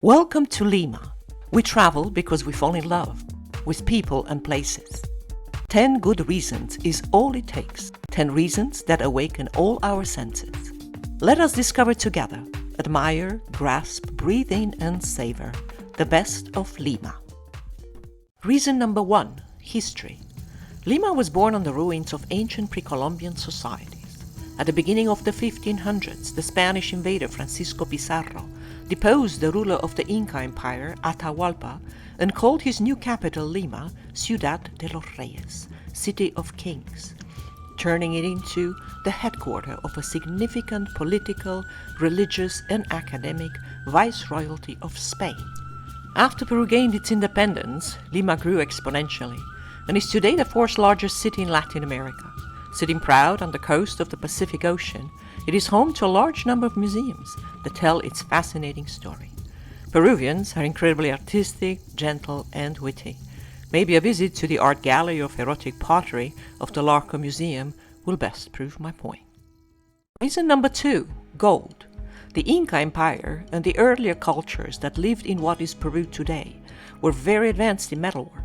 Welcome to Lima. We travel because we fall in love with people and places. 10 good reasons is all it takes. 10 reasons that awaken all our senses. Let us discover together, admire, grasp, breathe in and savor the best of Lima. Reason number 1, history. Lima was born on the ruins of ancient pre-Columbian societies. At the beginning of the 1500s, the Spanish invader Francisco Pizarro deposed the ruler of the Inca Empire, Atahualpa, and called his new capital Lima, Ciudad de los Reyes, City of Kings, turning it into the headquarters of a significant political, religious, and academic viceroyalty of Spain. After Peru gained its independence, Lima grew exponentially, and is today the fourth largest city in Latin America. Sitting proud on the coast of the Pacific Ocean, it is home to a large number of museums that tell its fascinating story. Peruvians are incredibly artistic, gentle, and witty. Maybe a visit to the art gallery of erotic pottery of the Larco Museum will best prove my point. Reason number 2, gold. The Inca Empire and the earlier cultures that lived in what is Peru today were very advanced in metalwork.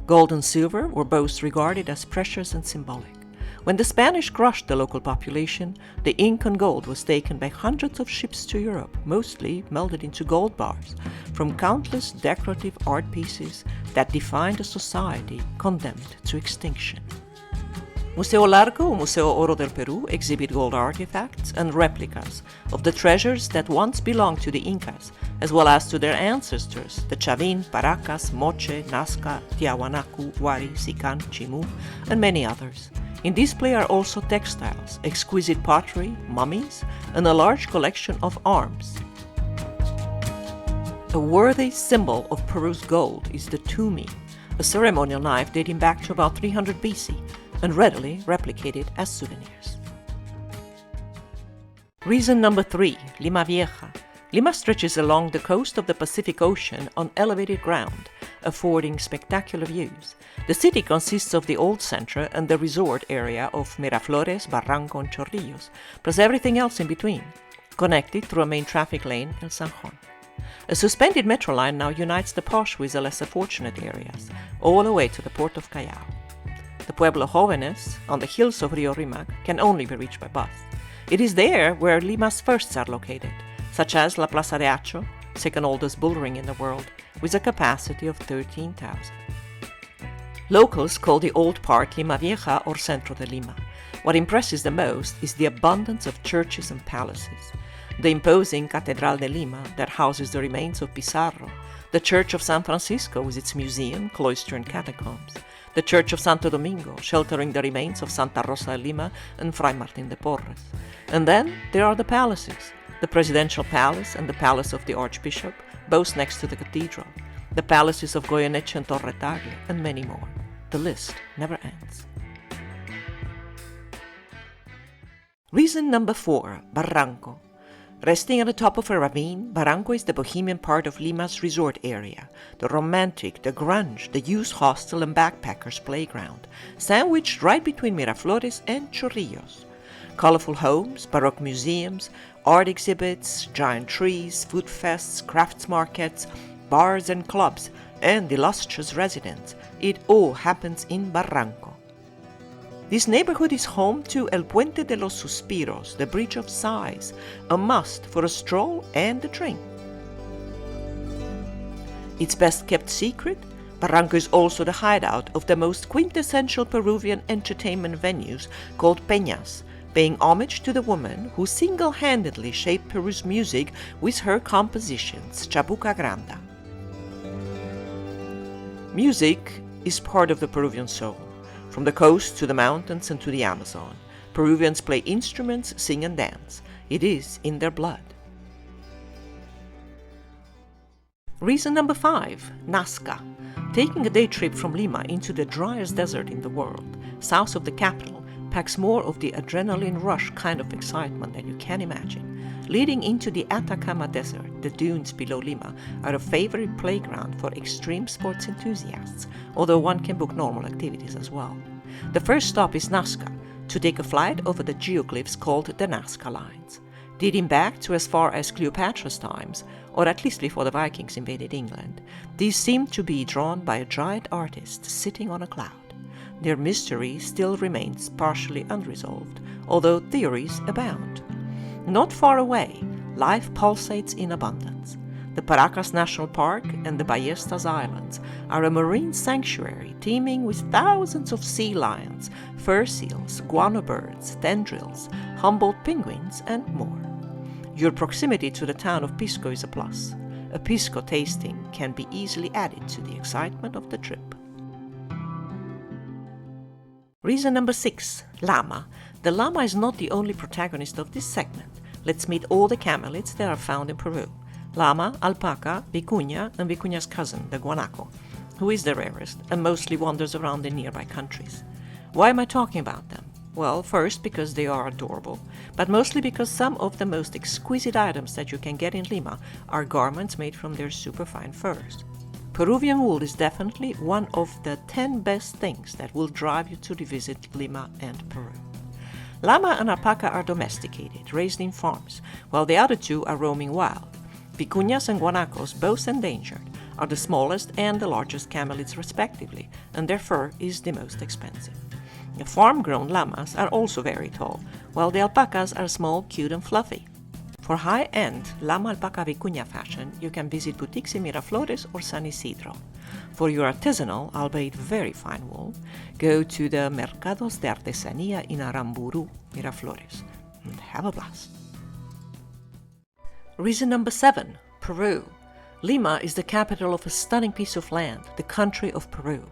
Gold and silver were both regarded as precious and symbolic. When the Spanish crushed the local population, the Incan gold was taken by hundreds of ships to Europe, mostly melted into gold bars, from countless decorative art pieces that defined a society condemned to extinction. Museo Larco or Museo Oro del Peru exhibit gold artifacts and replicas of the treasures that once belonged to the Incas, as well as to their ancestors, the Chavin, Paracas, Moche, Nazca, Tiahuanacu, Huari, Sican, Chimu, and many others. In display are also textiles, exquisite pottery, mummies, and a large collection of arms. A worthy symbol of Peru's gold is the tumi, a ceremonial knife dating back to about 300 BC and readily replicated as souvenirs. Reason number 3, Lima Vieja. Lima stretches along the coast of the Pacific Ocean on elevated ground, affording spectacular views. The city consists of the old center and the resort area of Miraflores, Barranco, and Chorrillos, plus everything else in between, connected through a main traffic lane, El San Juan. A suspended metro line now unites the posh with the lesser fortunate areas, all the way to the port of Callao. The Pueblo Jóvenes, on the hills of Rio Rimac, can only be reached by bus. It is there where Lima's firsts are located, such as La Plaza de Acho, second oldest bull ring in the world, with a capacity of 13,000. Locals call the old part Lima Vieja or Centro de Lima. What impresses the most is the abundance of churches and palaces. The imposing Catedral de Lima that houses the remains of Pizarro, the Church of San Francisco with its museum, cloister and catacombs, the Church of Santo Domingo sheltering the remains of Santa Rosa de Lima and Fray Martín de Porres. And then there are the palaces, the Presidential Palace and the Palace of the Archbishop, both next to the cathedral, the palaces of Goyeneche and Torre Tagle, and many more. The list never ends. Reason number 4, Barranco. Resting at the top of a ravine, Barranco is the bohemian part of Lima's resort area, the romantic, the grunge, the youth hostel and backpackers playground, sandwiched right between Miraflores and Chorrillos. Colorful homes, Baroque museums, art exhibits, giant trees, food fests, crafts markets, bars and clubs, and illustrious residents. It all happens in Barranco. This neighborhood is home to El Puente de los Suspiros, the Bridge of Sighs, a must for a stroll and a drink. Its best kept secret, Barranco is also the hideout of the most quintessential Peruvian entertainment venues called peñas, paying homage to the woman who single-handedly shaped Peru's music with her compositions, Chabuca Granda. Music is part of the Peruvian soul. From the coast to the mountains and to the Amazon, Peruvians play instruments, sing and dance. It is in their blood. Reason number 5, NAZCA. Taking a day trip from Lima into the driest desert in the world, south of the capital, packs more of the adrenaline rush kind of excitement than you can imagine. Leading into the Atacama Desert, the dunes below Lima are a favorite playground for extreme sports enthusiasts, although one can book normal activities as well. The first stop is NAZCA, to take a flight over the geoglyphs called the NAZCA lines. Dating back to as far as Cleopatra's times, or at least before the Vikings invaded England, these seem to be drawn by a giant artist sitting on a cloud. Their mystery still remains partially unresolved, although theories abound. Not far away, life pulsates in abundance. The Paracas National Park and the Ballestas Islands are a marine sanctuary teeming with thousands of sea lions, fur seals, guano birds, tendrils, Humboldt penguins, and more. Your proximity to the town of Pisco is a plus. A Pisco tasting can be easily added to the excitement of the trip. Reason number 6, llama. The llama is not the only protagonist of this segment. Let's meet all the camelids that are found in Peru. Llama, alpaca, vicuña, and vicuña's cousin, the guanaco, who is the rarest and mostly wanders around in nearby countries. Why am I talking about them? Well, first because they are adorable, but mostly because some of the most exquisite items that you can get in Lima are garments made from their superfine furs. Peruvian wool is definitely one of the 10 best things that will drive you to revisit Lima and Peru. Llama and alpaca are domesticated, raised in farms, while the other two are roaming wild. Vicuñas and guanacos, both endangered, are the smallest and the largest camelids respectively, and their fur is the most expensive. The farm-grown llamas are also very tall, while the alpacas are small, cute and fluffy. For high-end llama alpaca vicuña fashion, you can visit boutiques in Miraflores or San Isidro. For your artisanal, albeit very fine wool, go to the Mercados de Artesanía in Aramburu, Miraflores, and have a blast. Reason number 7, Peru. Lima is the capital of a stunning piece of land, the country of Peru.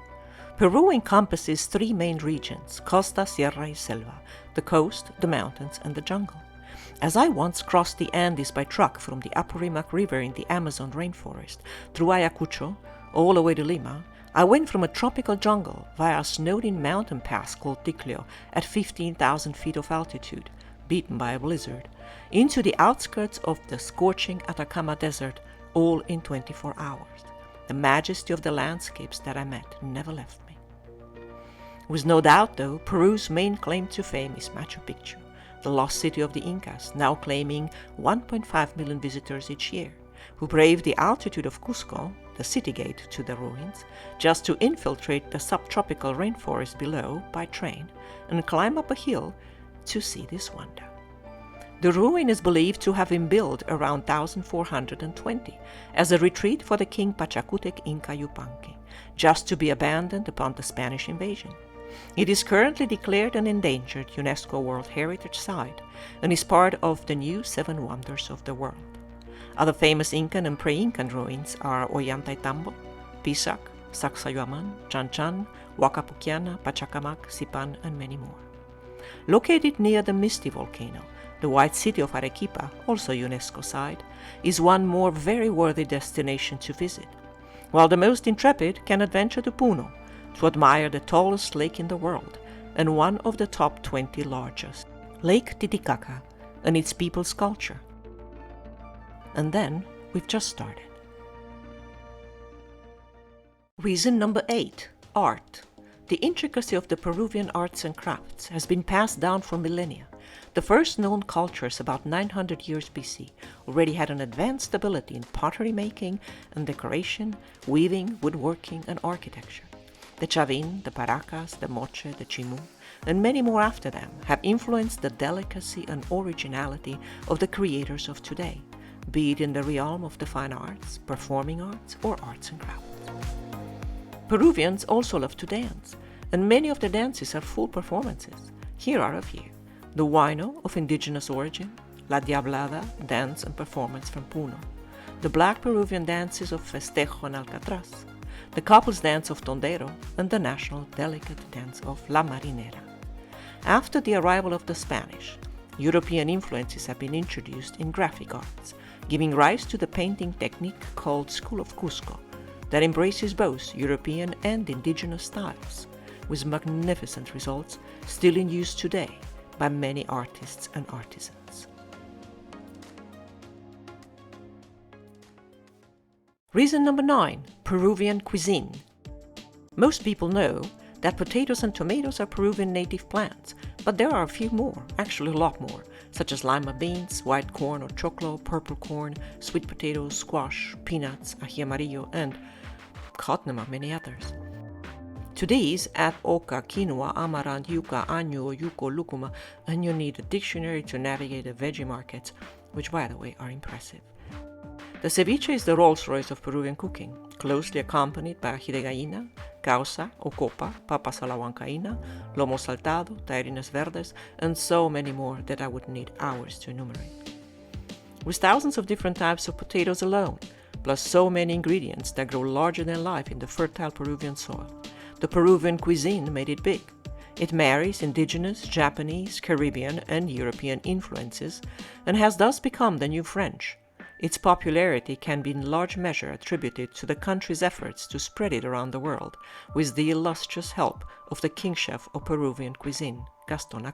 Peru encompasses 3 main regions, Costa, Sierra y Selva, the coast, the mountains, and the jungle. As I once crossed the Andes by truck from the Apurimac River in the Amazon rainforest through Ayacucho all the way to Lima, I went from a tropical jungle via a snowed-in mountain pass called Ticlio at 15,000 feet of altitude, beaten by a blizzard, into the outskirts of the scorching Atacama Desert, all in 24 hours. The majesty of the landscapes that I met never left me. With no doubt, though, Peru's main claim to fame is Machu Picchu, the lost city of the Incas, now claiming 1.5 million visitors each year, who brave the altitude of Cusco, the city gate to the ruins, just to infiltrate the subtropical rainforest below by train and climb up a hill to see this wonder. The ruin is believed to have been built around 1420 as a retreat for the king Pachacutec Inca Yupanqui, just to be abandoned upon the Spanish invasion. It is currently declared an endangered UNESCO World Heritage Site and is part of the new 7 Wonders of the World. Other famous Incan and pre-Incan ruins are Ollantaytambo, Pisac, Sacsayhuaman, Chanchan, Huacapuquiana, Pachacamac, Sipan, and many more. Located near the Misty volcano, the White City of Arequipa, also UNESCO site, is one more very worthy destination to visit, while the most intrepid can adventure to Puno to admire the tallest lake in the world and one of the top 20 largest, Lake Titicaca, and its people's culture. And then we've just started. Reason number 8, art. The intricacy of the Peruvian arts and crafts has been passed down for millennia. The first known cultures about 900 years BC already had an advanced ability in pottery making and decoration, weaving, woodworking, and architecture. The Chavin, the Paracas, the Moche, the Chimu, and many more after them have influenced the delicacy and originality of the creators of today, be it in the realm of the fine arts, performing arts, or arts and crafts. Peruvians also love to dance, and many of their dances are full performances. Here are a few. The Huayno of indigenous origin, La Diablada dance and performance from Puno, the Black Peruvian dances of Festejo and Alcatraz, the couples dance of Tondero, and the national delicate dance of La Marinera. After the arrival of the Spanish, European influences have been introduced in graphic arts, giving rise to the painting technique called School of Cusco, that embraces both European and indigenous styles, with magnificent results still in use today by many artists and artisans. Reason number 9, Peruvian cuisine. Most people know that potatoes and tomatoes are Peruvian native plants, But there are a few more, actually a lot more, such as lima beans, white corn or choclo, purple corn, sweet potatoes, squash, peanuts, ají amarillo, and God knows many others. To these, add oca, quinoa, amaranth, yuca, año, yuco, lucuma, and you need a dictionary to navigate the veggie markets, which by the way are impressive. The ceviche is the Rolls-Royce of Peruvian cooking, closely accompanied by ají de gallina, causa, ocopa, papas a la huancaína, lomo saltado, tallarines verdes, and so many more that I would need hours to enumerate. With thousands of different types of potatoes alone, plus so many ingredients that grow larger than life in the fertile Peruvian soil, the Peruvian cuisine made it big. It marries indigenous, Japanese, Caribbean, and European influences, and has thus become the new French. Its popularity can be in large measure attributed to the country's efforts to spread it around the world, with the illustrious help of the king chef of Peruvian cuisine, Gaston.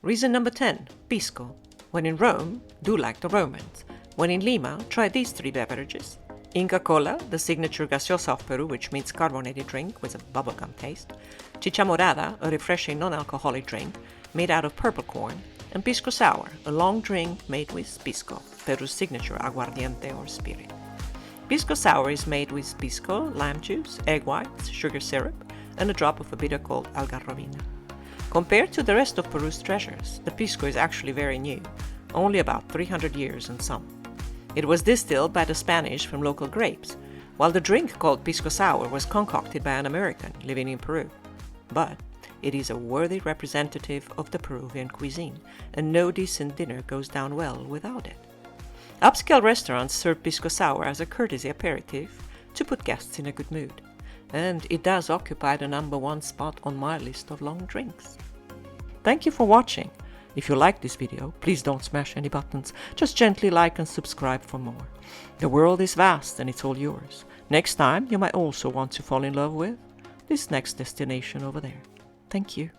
Reason number 10, Pisco. When in Rome, do like the Romans. When in Lima, try these 3 beverages. Inca Cola, the signature gaseosa of Peru, which means carbonated drink with a bubblegum taste. Chicha Morada, a refreshing non-alcoholic drink made out of purple corn. And Pisco Sour, a long drink made with Pisco, Peru's signature aguardiente or spirit. Pisco Sour is made with Pisco, lime juice, egg whites, sugar syrup, and a drop of a bitter called algarrobina. Compared to the rest of Peru's treasures, the Pisco is actually very new, only about 300 years and some. It was distilled by the Spanish from local grapes, while the drink called Pisco Sour was concocted by an American living in Peru. But it is a worthy representative of the Peruvian cuisine, and no decent dinner goes down well without it. Upscale restaurants serve Pisco Sour as a courtesy aperitif to put guests in a good mood, and it does occupy the #1 spot on my list of long drinks. Thank you for watching. If you like this video, please don't smash any buttons, just gently like and subscribe for more. The world is vast and it's all yours. Next time you might also want to fall in love with this next destination over there. Thank you.